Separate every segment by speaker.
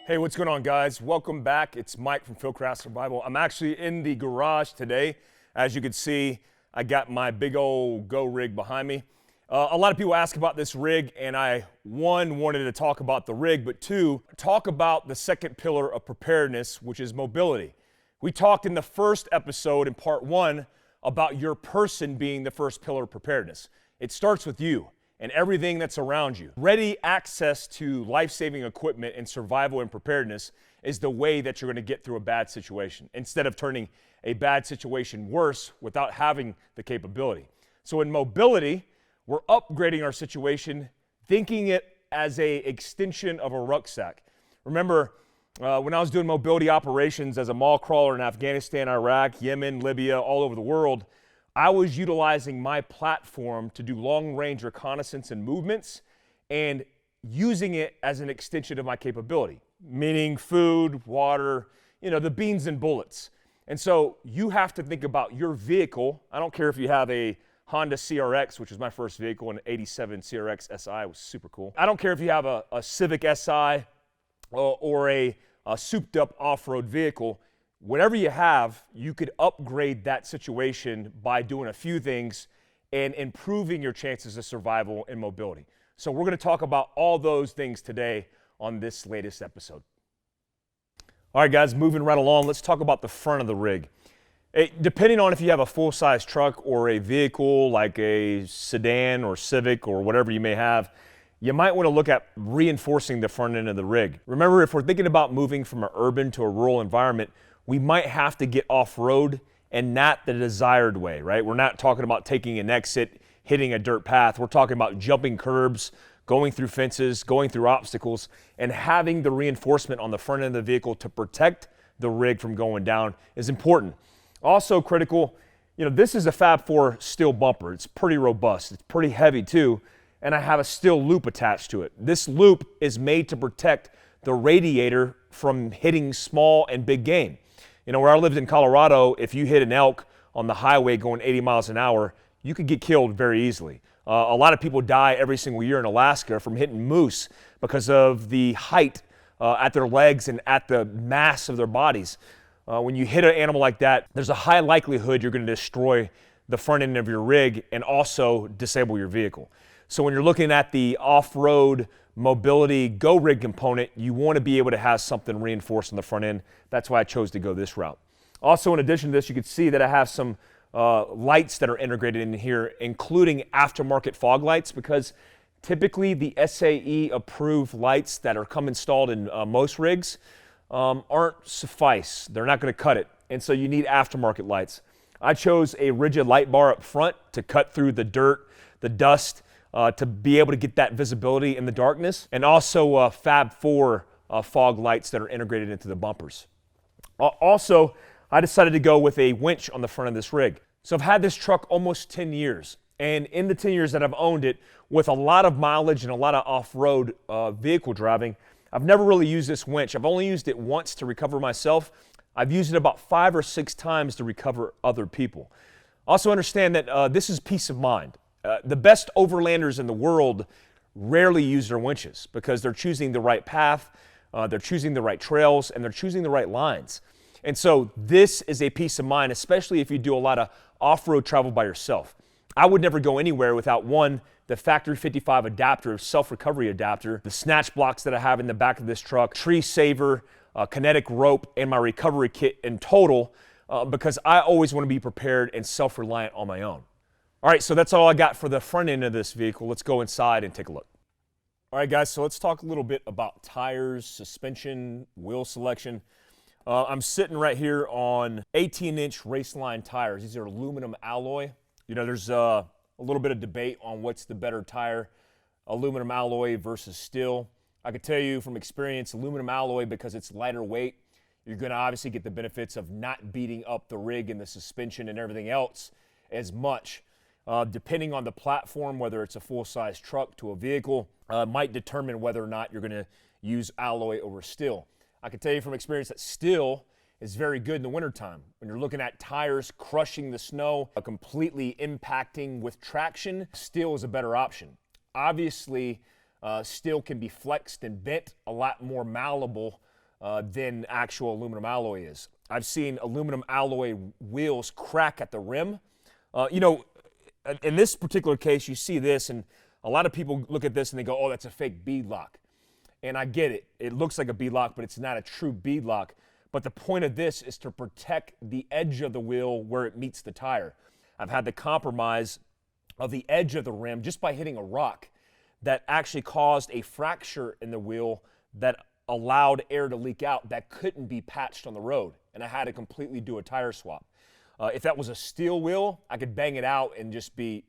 Speaker 1: Hey, what's going on, guys? Welcome back. It's Mike from Fieldcraft Survival. I'm actually in the garage today. As you can see, I got my big old Go rig behind me. A lot of people ask about this rig, and I, one, wanted to talk about the rig, but two, talk about the second pillar of preparedness, which is mobility. We talked in the first episode in part one about your person being the first pillar of preparedness. It starts with you and everything that's around you. Ready access to life-saving equipment and survival and preparedness is the way that you're going to get through a bad situation, instead of turning a bad situation worse without having the capability. So in mobility, we're upgrading our situation, thinking it as an extension of a rucksack. Remember, when I was doing mobility operations as a mall crawler in Afghanistan, Iraq, Yemen, Libya, all over the world, I was utilizing my platform to do long-range reconnaissance and movements and using it as an extension of my capability, meaning food, water, the beans and bullets. And so you have to think about your vehicle. I don't care if you have a Honda CRX, which was my first vehicle, an 87 CRX SI. It was super cool. I don't care if you have a Civic SI or a souped-up off-road vehicle. Whatever you have, you could upgrade that situation by doing a few things and improving your chances of survival and mobility. So we're going to talk about all those things today on this latest episode. All right, guys, moving right along, let's talk about the front of the rig. Depending on if you have a full-size truck or a vehicle like a sedan or Civic or whatever you may have, you might want to look at reinforcing the front end of the rig. Remember, if we're thinking about moving from an urban to a rural environment, we might have to get off-road and not the desired way, right? We're not talking about taking an exit, hitting a dirt path. We're talking about jumping curbs, going through fences, going through obstacles, and having the reinforcement on the front end of the vehicle to protect the rig from going down is important. Also critical, this is a Fab 4 steel bumper. It's pretty robust. It's pretty heavy too, and I have a steel loop attached to it. This loop is made to protect the radiator from hitting small and big game. Where I lived in Colorado, if you hit an elk on the highway going 80 miles an hour, you could get killed very easily. A lot of people die every single year in Alaska from hitting moose because of the height at their legs and at the mass of their bodies. When you hit an animal like that, there's a high likelihood you're going to destroy the front end of your rig and also disable your vehicle. So when you're looking at the off-road mobility Go rig component, you want to be able to have something reinforced on the front end. That's why I chose to go this route. Also, in addition to this, you can see that I have some lights that are integrated in here, including aftermarket fog lights, because typically the SAE approved lights that are come installed in most rigs aren't suffice. They're not going to cut it. And so you need aftermarket lights. I chose a rigid light bar up front to cut through the dirt, the dust, to be able to get that visibility in the darkness, and also Fab 4 fog lights that are integrated into the bumpers. Also, I decided to go with a winch on the front of this rig. So I've had this truck almost 10 years, and in the 10 years that I've owned it, with a lot of mileage and a lot of off-road vehicle driving, I've never really used this winch. I've only used it once to recover myself. I've used it about 5 or 6 times to recover other people. Also understand that this is peace of mind. The best overlanders in the world rarely use their winches because they're choosing the right path, they're choosing the right trails, and they're choosing the right lines. And so this is a peace of mind, especially if you do a lot of off-road travel by yourself. I would never go anywhere without, one, the Factory 55 adapter, self-recovery adapter, the snatch blocks that I have in the back of this truck, tree saver, kinetic rope, and my recovery kit in total, because I always want to be prepared and self-reliant on my own. All right, so that's all I got for the front end of this vehicle. Let's go inside and take a look. All right, guys, so let's talk a little bit about tires, suspension, wheel selection. I'm sitting right here on 18-inch Raceline tires. These are aluminum alloy. There's a little bit of debate on what's the better tire, aluminum alloy versus steel. I can tell you from experience, aluminum alloy, because it's lighter weight, you're going to obviously get the benefits of not beating up the rig and the suspension and everything else as much. Depending on the platform, whether it's a full-size truck to a vehicle, might determine whether or not you're going to use alloy over steel. I can tell you from experience that steel is very good in the wintertime. When you're looking at tires crushing the snow, completely impacting with traction, steel is a better option. Obviously, steel can be flexed and bent, a lot more malleable than actual aluminum alloy is. I've seen aluminum alloy wheels crack at the rim. In this particular case, you see this, and a lot of people look at this and they go, oh, that's a fake bead lock. And I get it. It looks like a bead lock, but it's not a true bead lock. But the point of this is to protect the edge of the wheel where it meets the tire. I've had the compromise of the edge of the rim just by hitting a rock that actually caused a fracture in the wheel that allowed air to leak out that couldn't be patched on the road. And I had to completely do a tire swap. If that was a steel wheel, I could bang it out and just be,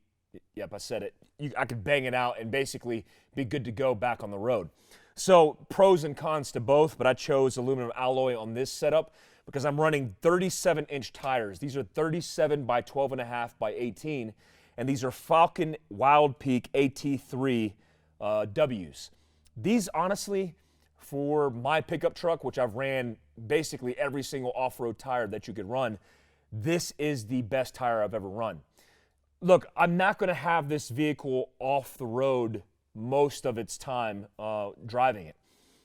Speaker 1: yep, I said it. I could bang it out and basically be good to go back on the road. So pros and cons to both, but I chose aluminum alloy on this setup because I'm running 37-inch tires. These are 37 by 12.5 by 18, and these are Falcon Wild Peak AT3 Ws. These, honestly, for my pickup truck, which I've ran basically every single off-road tire that you could run, this is the best tire I've ever run. Look, I'm not going to have this vehicle off the road most of its time driving it.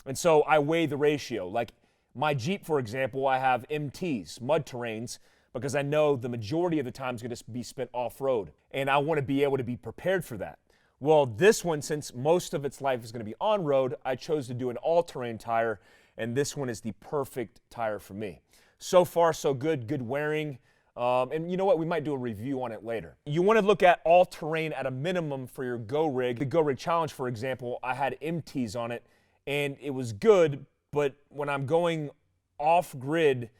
Speaker 1: And so I weigh the ratio. Like my Jeep, for example, I have MTs, mud terrains, because I know the majority of the time is going to be spent off-road. And I want to be able to be prepared for that. Well, this one, since most of its life is going to be on-road, I chose to do an all-terrain tire, and this one is the perfect tire for me. So far, so good, good wearing. And you know what? We might do a review on it later. You want to look at all-terrain at a minimum for your Go Rig. The Go Rig Challenge, for example, I had MTs on it, and it was good, but when I'm going off-grid,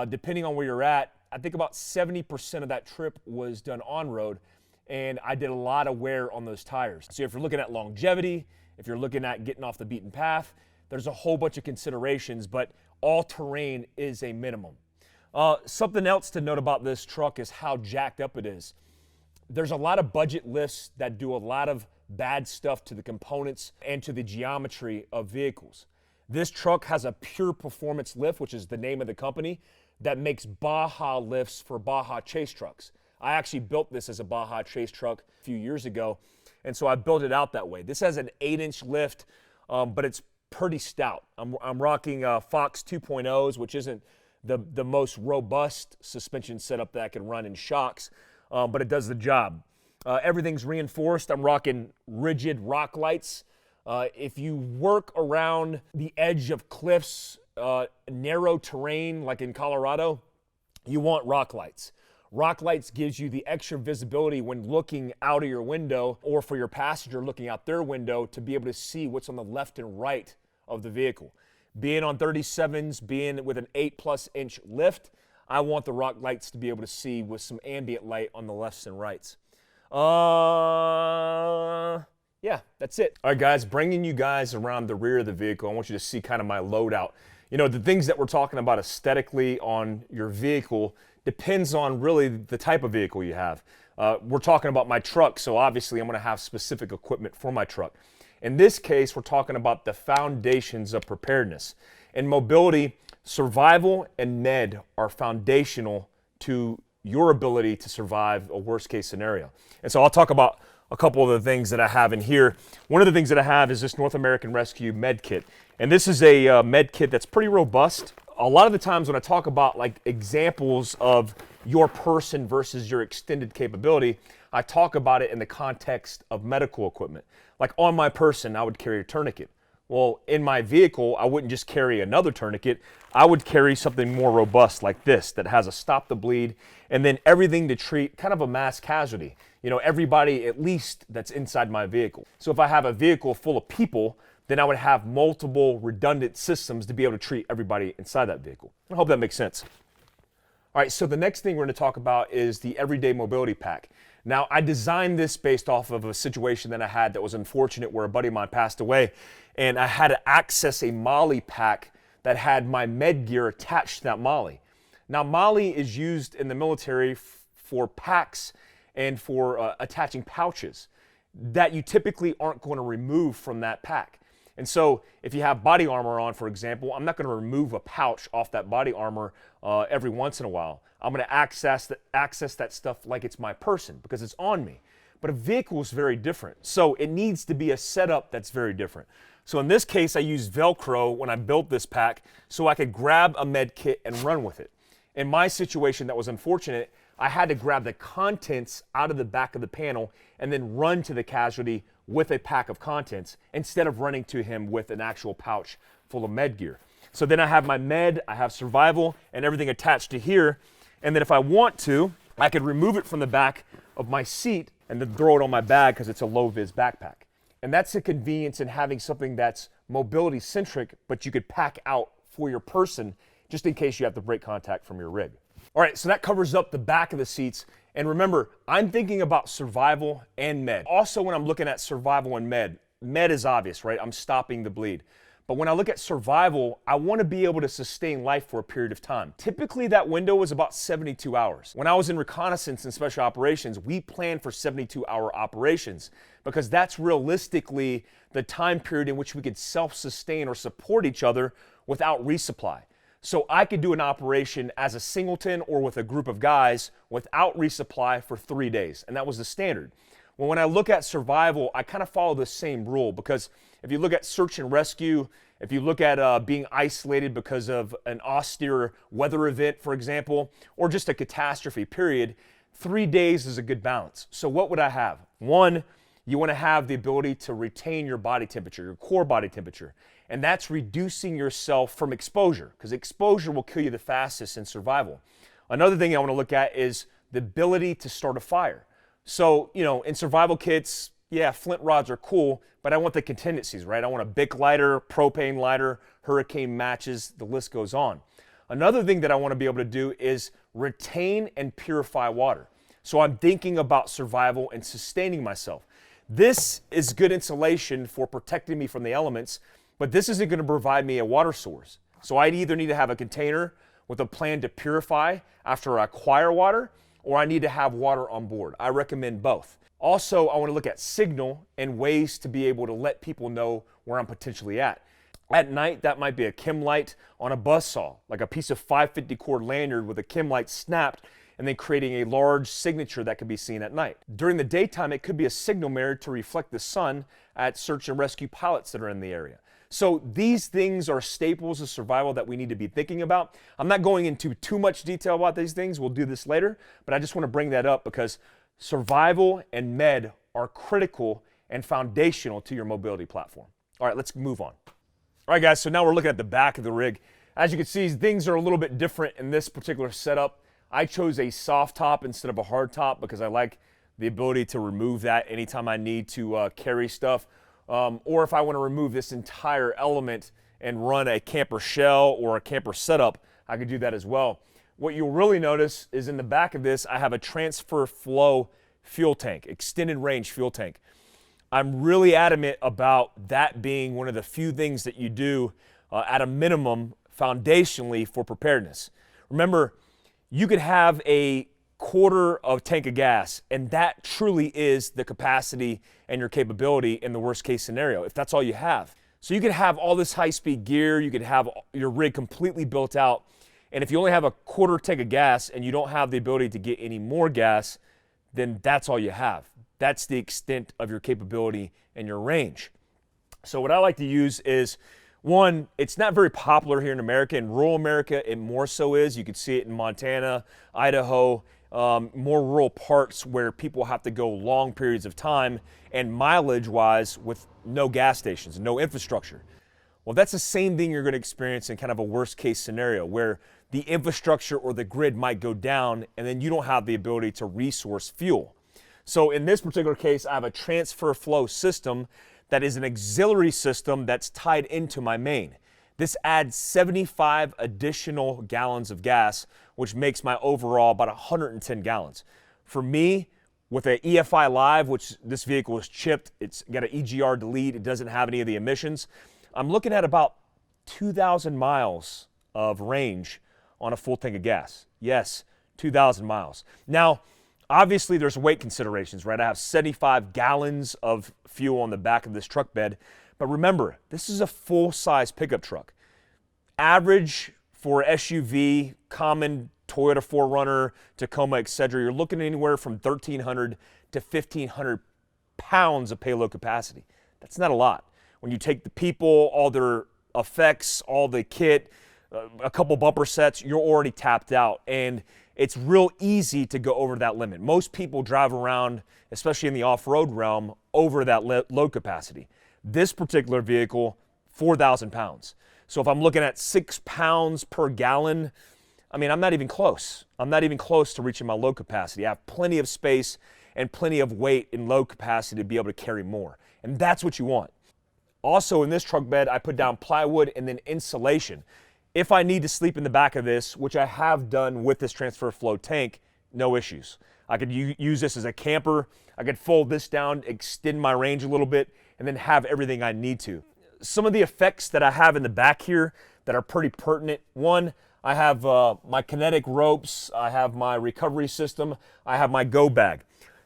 Speaker 1: depending on where you're at, I think about 70% of that trip was done on-road, and I did a lot of wear on those tires. So if you're looking at longevity, if you're looking at getting off the beaten path, there's a whole bunch of considerations, but all-terrain is a minimum. Something else to note about this truck is how jacked up it is. There's a lot of budget lifts that do a lot of bad stuff to the components and to the geometry of vehicles. This truck has a pure performance lift, which is the name of the company, that makes Baja lifts for Baja chase trucks. I actually built this as a Baja chase truck a few years ago, and so I built it out that way. This has an 8-inch lift, but it's pretty stout. I'm rocking Fox 2.0s, which isn't the most robust suspension setup that I can run in shocks, but it does the job. Everything's reinforced. I'm rocking rigid rock lights. If you work around the edge of cliffs, narrow terrain like in Colorado, you want rock lights. Rock lights gives you the extra visibility when looking out of your window, or for your passenger looking out their window, to be able to see what's on the left and right of the vehicle. Being on 37s, being with an 8+ inch lift, I want the rock lights to be able to see with some ambient light on the lefts and rights. Yeah, that's it. All right, guys, bringing you guys around the rear of the vehicle. I want you to see kind of my loadout. You know, the things that we're talking about aesthetically on your vehicle depends on really the type of vehicle you have. We're talking about my truck, so obviously I'm going to have specific equipment for my truck. In this case, we're talking about the foundations of preparedness. In mobility, survival and med are foundational to your ability to survive a worst-case scenario. And so I'll talk about a couple of the things that I have in here. One of the things that I have is this North American Rescue med kit. And this is a med kit that's pretty robust. A lot of the times when I talk about like examples of your person versus your extended capability, I talk about it in the context of medical equipment. Like on my person, I would carry a tourniquet. Well, in my vehicle, I wouldn't just carry another tourniquet. I would carry something more robust like this that has a stop the bleed and then everything to treat kind of a mass casualty. You know, everybody at least that's inside my vehicle. So if I have a vehicle full of people, then I would have multiple redundant systems to be able to treat everybody inside that vehicle. I hope that makes sense. All right, so the next thing we're going to talk about is the Everyday Mobility Pack. Now, I designed this based off of a situation that I had that was unfortunate where a buddy of mine passed away, and I had to access a MOLLE pack that had my med gear attached to that MOLLE. Now, MOLLE is used in the military for packs and for attaching pouches that you typically aren't going to remove from that pack. And so if you have body armor on, for example, I'm not going to remove a pouch off that body armor every once in a while. I'm going to access that stuff like it's my person because it's on me. But a vehicle is very different. So it needs to be a setup that's very different. So in this case, I used Velcro when I built this pack so I could grab a med kit and run with it. In my situation, that was unfortunate. I had to grab the contents out of the back of the panel and then run to the casualty with a pack of contents instead of running to him with an actual pouch full of med gear. So then I have my med, I have survival, and everything attached to here. And then if I want to, I could remove it from the back of my seat and then throw it on my bag because it's a low-vis backpack. And that's the convenience in having something that's mobility-centric, but you could pack out for your person just in case you have to break contact from your rig. All right, so that covers up the back of the seats. And remember, I'm thinking about survival and med. Also, when I'm looking at survival and med is obvious, right? I'm stopping the bleed. But when I look at survival, I want to be able to sustain life for a period of time. Typically, that window was about 72 hours. When I was in reconnaissance and special operations, we planned for 72-hour operations because that's realistically the time period in which we could self-sustain or support each other without resupply. So I could do an operation as a singleton or with a group of guys without resupply for 3 days, and that was the standard. Well, when I look at survival, I kind of follow the same rule because if you look at search and rescue, if you look at being isolated because of an austere weather event, for example, or just a catastrophe period, 3 days is a good balance. So what would I have? One, you want to have the ability to retain your body temperature, your core body temperature, and that's reducing yourself from exposure because exposure will kill you the fastest in survival. Another thing I want to look at is the ability to start a fire. So, in survival kits, yeah, flint rods are cool, but I want the contingencies, right? I want a Bic lighter, propane lighter, hurricane matches, the list goes on. Another thing that I want to be able to do is retain and purify water. So I'm thinking about survival and sustaining myself. This is good insulation for protecting me from the elements, but this isn't going to provide me a water source. So I either need to have a container with a plan to purify after I acquire water, or I need to have water on board. I recommend both. Also, I want to look at signal and ways to be able to let people know where I'm potentially at. At night, that might be a chem light on a buzzsaw, like a piece of 550 cord lanyard with a chem light snapped and then creating a large signature that could be seen at night. During the daytime, it could be a signal mirror to reflect the sun at search and rescue pilots that are in the area. So these things are staples of survival that we need to be thinking about. I'm not going into too much detail about these things. We'll do this later, but I just want to bring that up because survival and med are critical and foundational to your mobility platform. All right, let's move on. All right, guys, so now we're looking at the back of the rig. As you can see, things are a little bit different in this particular setup. I chose a soft top instead of a hard top because I like the ability to remove that anytime I need to carry stuff. Or if I want to remove this entire element and run a camper shell or a camper setup, I could do that as well. What you'll really notice is in the back of this, I have a transfer flow fuel tank, extended range fuel tank. I'm really adamant about that being one of the few things that you do at a minimum foundationally for preparedness. Remember, you could have a quarter of tank of gas, and that truly is the capacity and your capability in the worst case scenario, if that's all you have. So you could have all this high-speed gear, you could have your rig completely built out, and if you only have a quarter tank of gas and you don't have the ability to get any more gas, then that's all you have. That's the extent of your capability and your range. So what I like to use is, one, it's not very popular here in America. In rural America, it more so is. You can see it in Montana, Idaho, more rural parts where people have to go long periods of time and mileage-wise with no gas stations, no infrastructure. Well, that's the same thing you're going to experience in kind of a worst-case scenario where the infrastructure or the grid might go down and then you don't have the ability to resource fuel. So in this particular case, I have a transfer flow system that is an auxiliary system that's tied into my main. This adds 75 additional gallons of gas, which makes my overall about 110 gallons. For me, with an EFI Live, which this vehicle is chipped, it's got an EGR delete, it doesn't have any of the emissions, I'm looking at about 2,000 miles of range on a full tank of gas. Yes, 2,000 miles. Now, obviously there's weight considerations, right? I have 75 gallons of fuel on the back of this truck bed, but remember, this is a full-size pickup truck. Average for SUV, common Toyota 4Runner, Tacoma, etc., you're looking at anywhere from 1,300 to 1,500 pounds of payload capacity. That's not a lot. When you take the people, all their effects, all the kit, a couple bumper sets, you're already tapped out. And it's real easy to go over that limit. Most people drive around, especially in the off-road realm, over that load capacity. This particular vehicle, 4,000 pounds. So if I'm looking at 6 pounds per gallon, I mean, I'm not even close. I'm not even close to reaching my load capacity. I have plenty of space and plenty of weight in load capacity to be able to carry more. And that's what you want. Also, in this truck bed, I put down plywood and then insulation. If I need to sleep in the back of this, which I have done with this transfer flow tank, no issues. I could use this as a camper. I could fold this down, extend my range a little bit, and then have everything I need to. Some of the effects that I have in the back here that are pretty pertinent. One, I have my kinetic ropes, I have my recovery system, I have my go bag.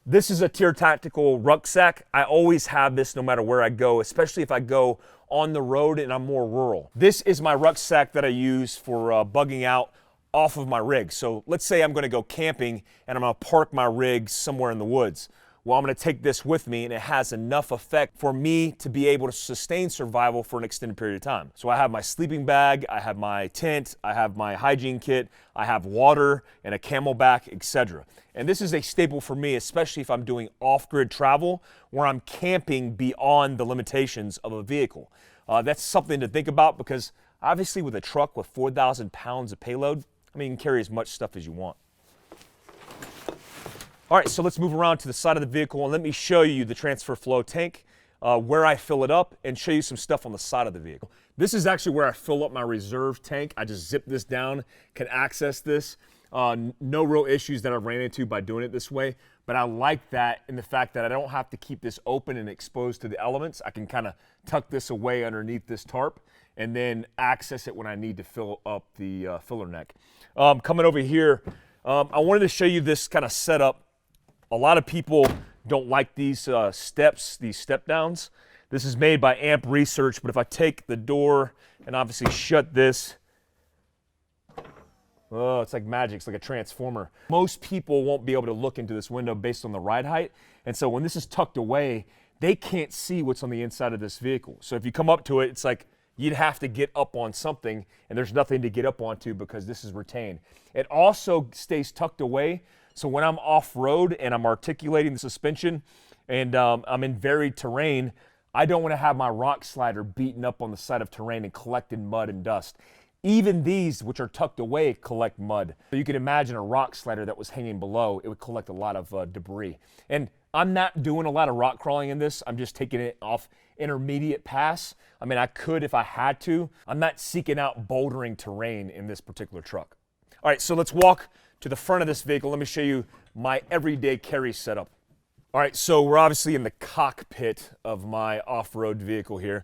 Speaker 1: This is a Tier Tactical rucksack. I always have this no matter where I go, especially if I go on the road and I'm more rural. This is my rucksack that I use for bugging out off of my rig. So let's say I'm gonna go camping and I'm gonna park my rig somewhere in the woods. Well, I'm gonna take this with me and it has enough effect for me to be able to sustain survival for an extended period of time. So I have my sleeping bag, I have my tent, I have my hygiene kit, I have water and a camelback, etc. And this is a staple for me, especially if I'm doing off-grid travel where I'm camping beyond the limitations of a vehicle. That's something to think about because obviously with a truck with 4,000 pounds of payload, I mean, you can carry as much stuff as you want. All right, so let's move around to the side of the vehicle and let me show you the transfer flow tank, where I fill it up, and show you some stuff on the side of the vehicle. This is actually where I fill up my reserve tank. I just zip this down, can access this. No real issues that I've ran into by doing it this way, but I like that in the fact that I don't have to keep this open and exposed to the elements. I can kind of tuck this away underneath this tarp and then access it when I need to fill up the filler neck. Coming over here, I wanted to show you this kind of setup. A lot of people don't like these steps, these step downs. This is made by Amp Research, but if I take the door and obviously shut this, oh, it's like magic, it's like a transformer. Most people won't be able to look into this window based on the ride height, and so when this is tucked away, they can't see what's on the inside of this vehicle. So if you come up to it, it's like you'd have to get up on something, and there's nothing to get up onto because this is retained. It also stays tucked away, so when I'm off-road and I'm articulating the suspension and I'm in varied terrain, I don't want to have my rock slider beaten up on the side of terrain and collecting mud and dust. Even these, which are tucked away, collect mud. So you can imagine a rock slider that was hanging below, it would collect a lot of debris. And I'm not doing a lot of rock crawling in this. I'm just taking it off intermediate pass. I mean, I could if I had to. I'm not seeking out bouldering terrain in this particular truck. All right, so let's walk to the front of this vehicle. Let me show you my everyday carry setup. All right, so we're obviously in the cockpit of my off-road vehicle here.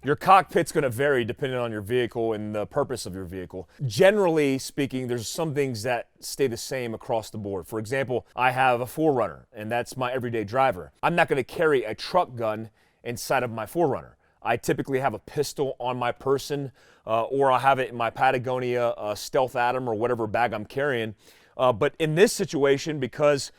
Speaker 1: Your cockpit's gonna vary depending on your vehicle and the purpose of your vehicle. Generally speaking, there's some things that stay the same across the board. For example, I have a 4Runner, and that's my everyday driver. I'm not gonna carry a truck gun inside of my 4Runner. I typically have a pistol on my person, or I have it in my Patagonia Stealth Atom or whatever bag I'm carrying. But in this situation, because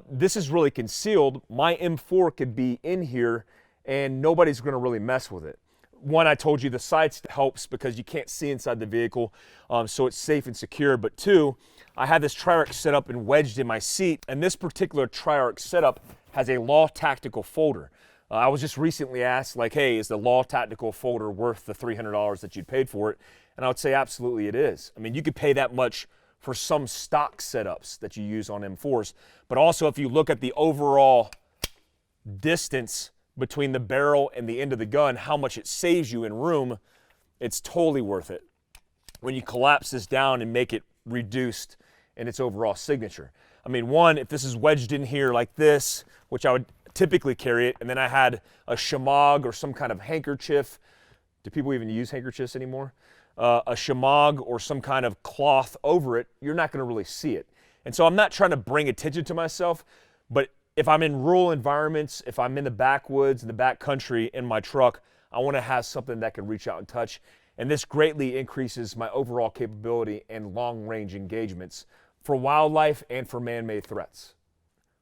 Speaker 1: this is really concealed, my M4 could be in here and nobody's gonna really mess with it. One, I told you the sights helps because you can't see inside the vehicle, so it's safe and secure. But two, I had this Triarch set up and wedged in my seat, and this particular Triarch setup has a Law Tactical folder. I was just recently asked, like, hey, is the Law Tactical folder worth the $300 that you'd paid for it? And I would say absolutely it is. I mean, you could pay that much for some stock setups that you use on M4s, but also if you look at the overall distance between the barrel and the end of the gun, how much it saves you in room, it's totally worth it when you collapse this down and make it reduced in its overall signature. I mean, one, if this is wedged in here like this, which I would typically carry it, and then I had a shamag or some kind of handkerchief. Do people even use handkerchiefs anymore? A shamag or some kind of cloth over it, you're not gonna really see it. And so I'm not trying to bring attention to myself, but if I'm in rural environments, if I'm in the backwoods, in the back country in my truck, I wanna have something that can reach out and touch. And this greatly increases my overall capability and long-range engagements for wildlife and for man-made threats.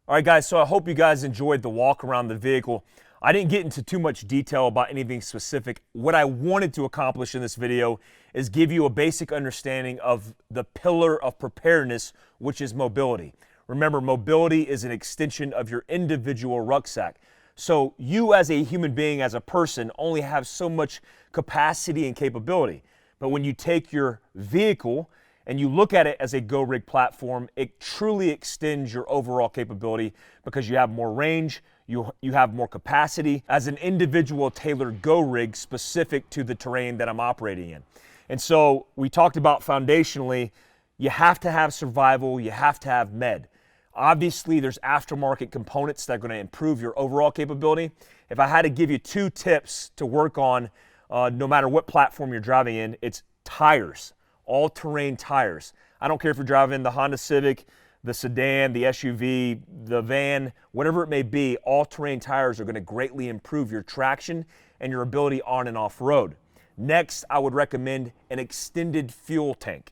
Speaker 1: All right, guys, so I hope you guys enjoyed the walk around the vehicle. I didn't get into too much detail about anything specific. What I wanted to accomplish in this video is give you a basic understanding of the pillar of preparedness, which is mobility. Remember, mobility is an extension of your individual rucksack. So you as a human being, as a person, only have so much capacity and capability. But when you take your vehicle and you look at it as a Go Rig platform, it truly extends your overall capability because you have more range, you have more capacity as an individual tailored Go Rig specific to the terrain that I'm operating in. And so we talked about foundationally, you have to have survival, you have to have med. Obviously, there's aftermarket components that are going to improve your overall capability. If I had to give you 2 tips to work on, no matter what platform you're driving in, it's tires, all-terrain tires. I don't care if you're driving the Honda Civic, the sedan, the SUV, the van, whatever it may be, all-terrain tires are going to greatly improve your traction and your ability on and off-road. Next, I would recommend an extended fuel tank.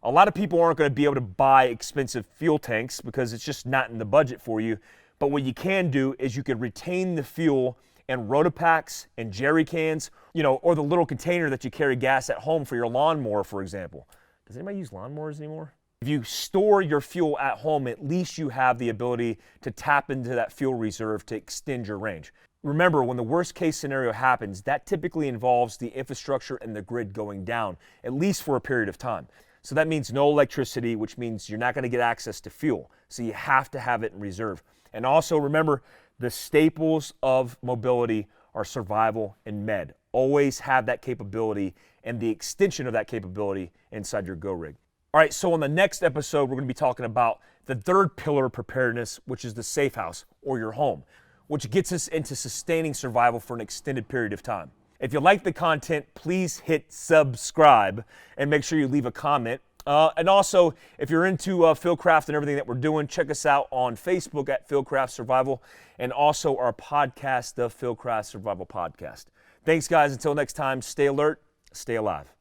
Speaker 1: A lot of people aren't going to be able to buy expensive fuel tanks because it's just not in the budget for you. But what you can do is you can retain the fuel in Rotopacks and jerry cans, or the little container that you carry gas at home for your lawnmower, for example. Does anybody use lawnmowers anymore? If you store your fuel at home, at least you have the ability to tap into that fuel reserve to extend your range. Remember, when the worst case scenario happens, that typically involves the infrastructure and the grid going down, at least for a period of time. So that means no electricity, which means you're not going to get access to fuel. So you have to have it in reserve. And also remember, the staples of mobility are survival and med. Always have that capability and the extension of that capability inside your Go Rig. All right, so on the next episode, we're going to be talking about the third pillar of preparedness, which is the safe house or your home, which gets us into sustaining survival for an extended period of time. If you like the content, please hit subscribe and make sure you leave a comment. And also, if you're into Fieldcraft and everything that we're doing, check us out on Facebook at Fieldcraft Survival and also our podcast, the Fieldcraft Survival Podcast. Thanks, guys. Until next time, stay alert, stay alive.